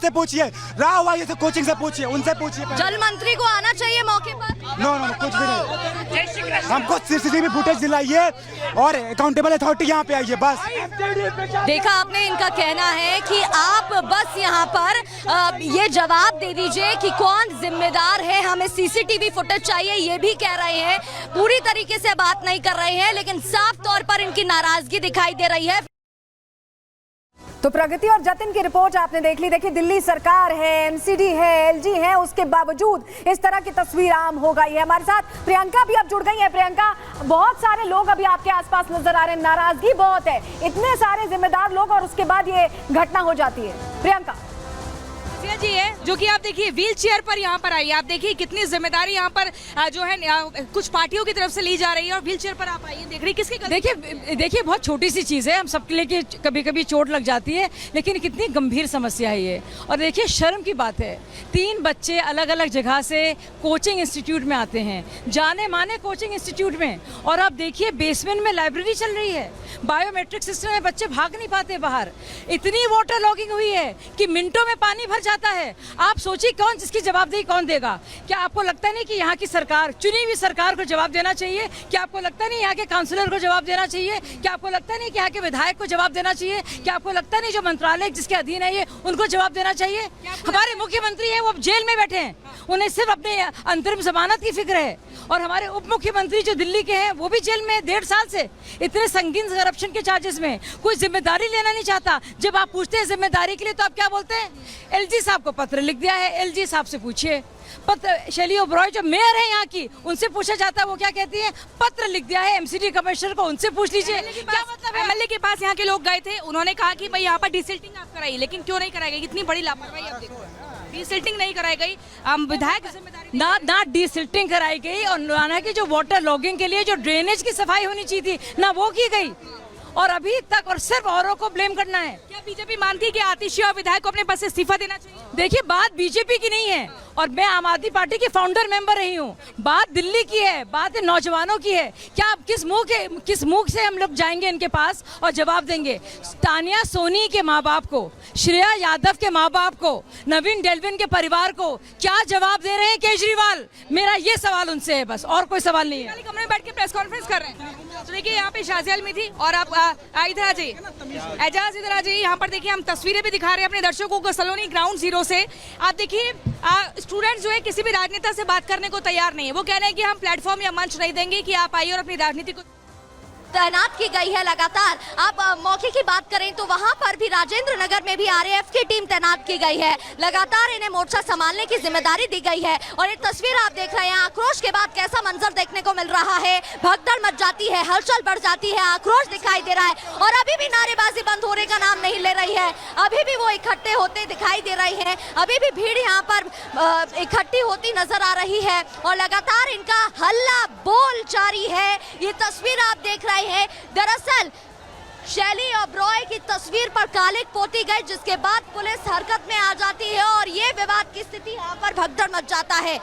से पूछिए, राव वाई से कोचिंग से पूछिए, उनसे पूछिए। जल मंत्री को आना चाहिए मौके पर। नो कुछ भी नहीं, हमको सीसीटीवी फुटेज दिलाइए और अकाउंटेबल अथॉरिटी यहाँ पे आइए बस। देखा आपने, इनका कहना है कि आप बस यहाँ पर ये जवाब दे दीजिए कि कौन जिम्मेदार है, हमें सीसीटीवी फुटेज चाहिए, ये भी कह रहे हैं। पूरी तरीके से बात नहीं कर रहे हैं, लेकिन साफ तौर पर इनकी नाराजगी दिखाई दे रही है। तो प्रगति और जतिन की रिपोर्ट आपने देख ली। देखिए, दिल्ली सरकार है, एमसीडी है, एलजी है, उसके बावजूद इस तरह की तस्वीर आम हो गई है। हमारे साथ प्रियंका भी अब जुड़ गई है। प्रियंका, बहुत सारे लोग अभी आपके आसपास नजर आ रहे हैं, नाराजगी बहुत है, इतने सारे जिम्मेदार लोग और उसके बाद ये घटना हो जाती है। प्रियंका जी है जो कि आप देखिए व्हील चेयर पर यहाँ पर आई है, आप देखिए कितनी जिम्मेदारी यहाँ पर जो है कुछ पार्टियों की तरफ से ली जा रही है और व्हील चेयर पर आप आइए, देख रही किसकी। देखिए बहुत छोटी सी चीज़ है, हम सबके लिए कभी कभी चोट लग जाती है, लेकिन कितनी गंभीर समस्या है ये। और देखिए शर्म की बात है, 3 बच्चे अलग अलग जगह से कोचिंग इंस्टीट्यूट में आते हैं, जाने माने कोचिंग इंस्टीट्यूट में, और आप देखिए बेसमेंट में लाइब्रेरी चल रही है, बायोमेट्रिक सिस्टम में बच्चे भाग नहीं पाते बाहर, इतनी वाटर लॉगिंग हुई है कि मिनटों में पानी भर जाता है। आप सोचिए कौन, जिसकी जवाबदेही कौन देगा? क्या आपको लगता नहीं कि यहाँ की सरकार, चुनी हुई सरकार को जवाब देना चाहिए? क्या आपको लगता नहीं यहाँ के काउंसलर को जवाब देना चाहिए? क्या आपको लगता नहीं कि यहाँ के विधायक को जवाब देना चाहिए? क्या आपको लगता नहीं जो मंत्रालय जिसके अधीन है ये, उनको जवाब देना चाहिए? हमारे मुख्यमंत्री है वो जेल में बैठे हैं, उन्हें सिर्फ अपने अंतरिम जमानत की फिक्र है, और हमारे उप मुख्यमंत्री जो दिल्ली के हैं वो भी जेल में 1.5 साल से, इतने संगीन करप्शन के चार्जेस में। कोई जिम्मेदारी लेना नहीं चाहता। जब आप पूछते हैं जिम्मेदारी के लिए तो आप क्या बोलते हैं? एलजी साहब को पत्र लिख दिया है, एलजी साहब से पूछिए। पत्र शैली ओबरॉय जो मेयर है यहाँ की, उनसे पूछा जाता है, वो क्या कहती है? पत्र लिख दिया है एमसीडी कमिश्नर को, उनसे पूछ लीजिए। क्या मतलब है? एमएलए के पास यहाँ के लोग गए थे, उन्होंने कहा कि भाई यहाँ पर डिसिल्टिंग आप कराइए, लेकिन क्यों नहीं कराई गई? इतनी बड़ी लापरवाही आप देखो, डिसिल्टिंग नहीं कराई गई। विधायक ना डिसिल्टिंग कराई गई, और ना कि जो वाटर लॉगिंग के लिए जो ड्रेनेज की सफाई होनी चाहिए थी, ना वो की गई, और अभी तक और सिर्फ औरों को ब्लेम करना है। क्या बीजेपी मानती है कि आतिशी और विधायक को अपने पद से इस्तीफा देना चाहिए? देखिए बात बीजेपी की नहीं है, और मैं आम आदमी पार्टी की फाउंडर मेंबर रही हूँ, बात दिल्ली की है, बात नौजवानों की है। क्या आप किस मुंह से हम लोग जाएंगे इनके पास और जवाब देंगे? तानिया सोनी के माँ बाप को, श्रेया यादव के माँ बाप को, नवीन डेल्विन के परिवार को क्या जवाब दे रहे हैं केजरीवाल? मेरा ये सवाल उनसे है, बस और कोई सवाल नहीं है। कमरे में बैठ के प्रेस कॉन्फ्रेंस कर रहे हैं। तो देखिए यहाँ पे शाजियाल में थी, और आप इधर आ जाइए, एजाज इधर आ जाइए। यहाँ पर देखिए हम तस्वीरें भी दिखा रहे हैं अपने दर्शकों को सलोनी ग्राउंड जीरो से। आप देखिए स्टूडेंट जो है किसी भी राजनेता से बात करने को तैयार नहीं है, वो कह रहे हैं कि हम प्लेटफॉर्म या मंच नहीं देंगे कि आप आइए और अपनी राजनीति को। तैनात की गई है लगातार। आप मौके की बात करें तो वहां पर भी राजेंद्र नगर में भी आरएएफ की टीम तैनात की गई है, लगातार इन्हें मोर्चा संभालने की जिम्मेदारी दी गई है। और ये तस्वीर आप देख रहे हैं, आक्रोश के बाद कैसा मंजर देखने को मिल रहा है, भगदड़ मच जाती है, हलचल बढ़ जाती है, आक्रोश दिखाई दे रहा है, और अभी भी नारेबाजी बंद होने का नाम नहीं ले रही है। अभी भी वो इकट्ठे होते दिखाई दे रही है, अभी भी भीड़ यहाँ पर इकट्ठी होती नजर आ रही है, और लगातार इनका हल्ला बोल जारी है। ये तस्वीर आप देख रहे हैं, दरअसल शैली ओबरॉय की तस्वीर पर कालिक पोती गई, जिसके बाद पुलिस हरकत में आ जाती है और ये विवाद की स्थिति यहाँ पर भगदड़ मच जाता है।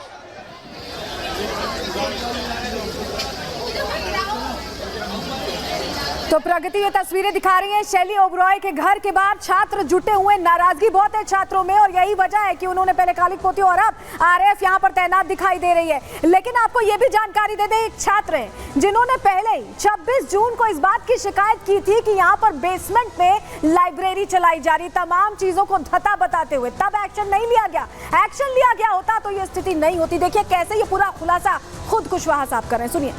तो प्रगति ये तस्वीरें दिखा रही है शैली ओबरॉय के घर के बाहर छात्र जुटे हुए, नाराजगी बहुत है छात्रों में, और यही वजह है कि उन्होंने पहले कालिक पोती और अब आरएएफ यहाँ पर तैनात दिखाई दे रही है। लेकिन आपको ये भी जानकारी दे दें, एक छात्र हैं जिन्होंने पहले ही 26 जून को इस बात की शिकायत की थी कि यहाँ पर बेसमेंट में लाइब्रेरी चलाई जा रही, तमाम चीजों को धता बताते हुए, तब एक्शन नहीं लिया गया। एक्शन लिया गया होता तो ये स्थिति नहीं होती। देखिए कैसे ये पूरा खुलासा खुद कुशवाहा साहब कर रहे हैं, सुनिए।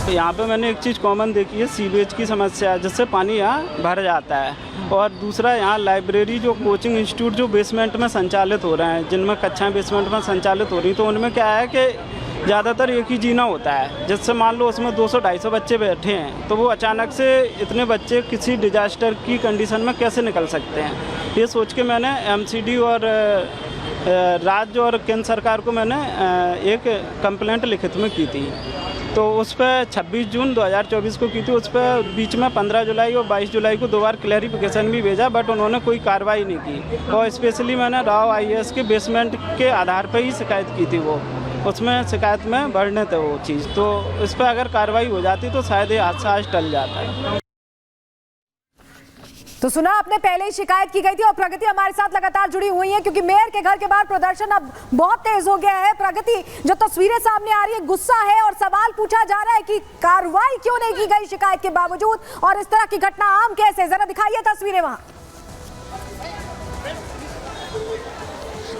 यहाँ पे मैंने एक चीज़ कॉमन देखी है, सीवेज की समस्या है, जिससे पानी यहाँ भर जाता है। और दूसरा यहाँ लाइब्रेरी जो कोचिंग इंस्टीट्यूट जो बेसमेंट में संचालित हो रहे हैं, जिनमें कक्षाएं बेसमेंट में संचालित हो रही, तो उनमें क्या है कि ज़्यादातर एक ही जीना होता है, जिससे मान लो उसमें 200-250 बच्चे बैठे हैं, तो वो अचानक से इतने बच्चे किसी डिजास्टर की कंडीशन में कैसे निकल सकते हैं। ये सोच के मैंने एमसीडी और राज्य और केंद्र सरकार को मैंने एक कंप्लेंट लिखित में की थी। तो उस पर 26 जून 2024 को की थी। उस पर बीच में 15 जुलाई और 22 जुलाई को 2 बार क्लैरिफिकेशन भी भेजा, बट उन्होंने कोई कार्रवाई नहीं की। और स्पेशली मैंने राव आईएएस के बेसमेंट के आधार पर ही शिकायत की थी, वो उसमें शिकायत में बढ़ने थे वो चीज़। तो इस पर अगर कार्रवाई हो जाती तो शायद ये हादसा आज टल जाता है। तो सुना आपने, पहले ही शिकायत की गई थी और प्रगति हमारे साथ लगातार जुड़ी हुई है क्योंकि मेयर के घर के बाहर प्रदर्शन अब बहुत तेज हो गया है। प्रगति, जो तस्वीरें सामने आ रही है, गुस्सा है और सवाल पूछा जा रहा है कि कार्रवाई क्यों नहीं की गई शिकायत के बावजूद, और इस तरह की घटना आम कैसे? जरा दिखाइए तस्वीरें वहां।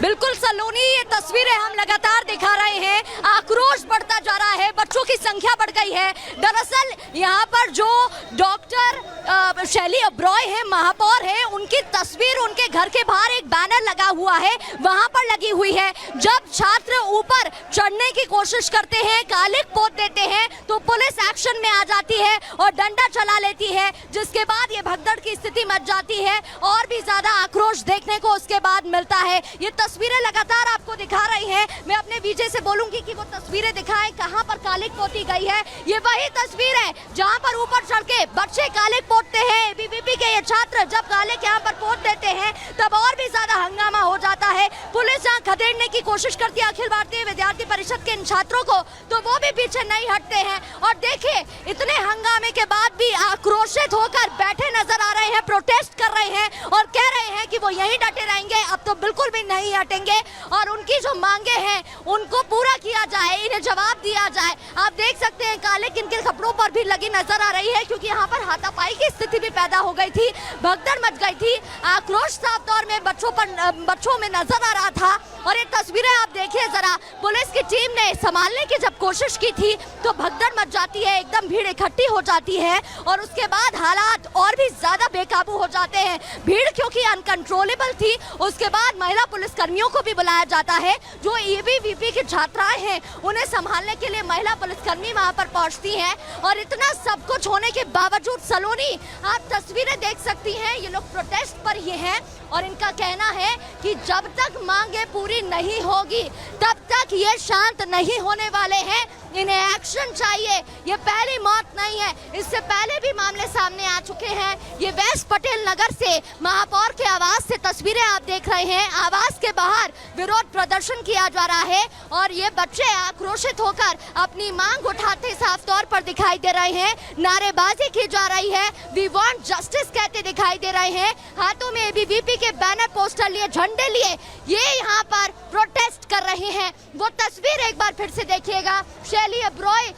बिल्कुल सलोनी, ये तस्वीरें हम लगातार दिखा रहे हैं। आक्रोश बढ़ता जा रहा है, बच्चों की संख्या बढ़ गई है। दरअसल यहाँ पर जो डॉक्टर शैली ओबरॉय है, महापौर है, उनकी तस्वीर उनके घर के बाहर एक बैनर लगा हुआ है, वहां पर लगी हुई है। जब छात्र ऊपर चढ़ने की कोशिश करते हैं, कालिक पोत देते हैं, तो पुलिस एक्शन में आ जाती है और डंडा चला लेती है, जिसके बाद ये भगदड़ की स्थिति मच जाती है और भी ज्यादा आक्रोश देखने को उसके बाद मिलता है। ये तस्वीरें लगातार आपको दिखा रही हैं। मैं अपने विजय से बोलूंगी कि वो तस्वीरें दिखाएं कहां पर कालिक पोती गई है। ये वही तस्वीर है जहां पर ऊपर चढ़ के बच्चे कालिक पोतते हैं। एबीवीपी के ये छात्र जब कालिक यहां पर पोत देते हैं तब और भी ज्यादा हंगामा हो जाता है। पुलिस जहां खदेड़ने की कोशिश करती है अखिल भारतीय विद्यार्थी परिषद के इन छात्रों को, तो वो भी पीछे नहीं हटते हैं। और देखिए, इतने हंगामे के बाद भी आक्रोशित होकर बैठे नजर आ रहे हैं, प्रोटेस्ट कर रहे हैं और कह रहे हैं कि वो यहीं डटे रहेंगे, अब तो बिल्कुल भी नहीं हटेंगे और उनकी जो मांगे हैं उनको पूरा किया जाए, इन्हें जवाब दिया जाए। आप देख सकते हैं कालिक इनके कपड़ों पर भी लगी नजर आ रही है क्योंकि यहाँ पर हाथापाई की स्थिति भी पैदा हो गई थी, भगदड़ मच गई थी। आक्रोश साफ तौर में बच्चों में नजर आ रहा था। और ये तस्वीरें आप देखिए जरा, पुलिस की टीम ने संभालने की जब कोशिश की थी तो भगदड़ मच जाती है, एकदम भीड़ इकट्ठी हो जाती है और उसके बाद हालात और भी ज्यादा बेकाबू हो जाते हैं। भीड़ क्योंकि अनकंट्रोलेबल थी, उसके बाद महिला पुलिस कर्मियों को भी बुलाया जाता है। जो एबीवीपी की छात्राएं हैं उन्हें संभालने के लिए महिला पुलिसकर्मी वहां पर पहुंचती हैं। और इतना सब कुछ होने के बावजूद सलोनी, आप तस्वीरें देख सकती हैं, ये लोग प्रोटेस्ट पर ये हैं और इनका कहना है कि जब तक मांगे पूरी नहीं होगी तब तक ये शांत नहीं होने वाले हैं, इन्हें एक्शन चाहिए। ये पहली मौत नहीं है, इससे पहले भी मामले सामने आ चुके हैं। ये वेस्ट पटेल नगर से महापौर के आवास से तस्वीरें आप देख रहे हैं। आवास के बाहर विरोध प्रदर्शन किया जा रहा है और ये बच्चे आक्रोशित होकर अपनी मांग उठाते साफ तौर पर दिखाई दे रहे हैं। नारेबाजी की जा रही है, वी वांट जस्टिस कहते दिखाई दे रहे हैं। हाथों में एबीवीपी के बैनर, पोस्टर लिए, झंडे लिए ये यहाँ पर प्रोटेस्ट कर रहे हैं। वो तस्वीर एक बार फिर से देखिएगा, शैली ओबरॉय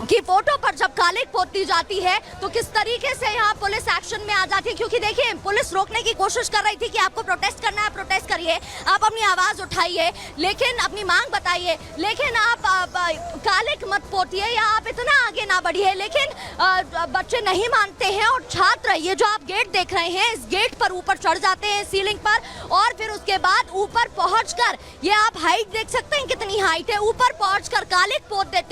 की फोटो पर जब कालिक पोती जाती है तो किस तरीके से यहाँ पुलिस एक्शन में आ जाती है। क्योंकि देखिए, पुलिस रोकने की कोशिश कर रही थी कि आपको प्रोटेस्ट करना है, प्रोटेस्ट करिए, आप अपनी आवाज उठाइए, लेकिन अपनी मांग बताइए, लेकिन आप कालिक मत पोतिए या आप इतना आगे ना बढ़िए। लेकिन बच्चे नहीं मानते हैं और छात्र, ये जो आप गेट देख रहे हैं, इस गेट पर ऊपर चढ़ जाते हैं सीलिंग पर और फिर उसके बाद ऊपर पहुंचकर, ये आप हाइट देख सकते हैं कितनी हाइट है, ऊपर पहुंचकर कालिक पोत देते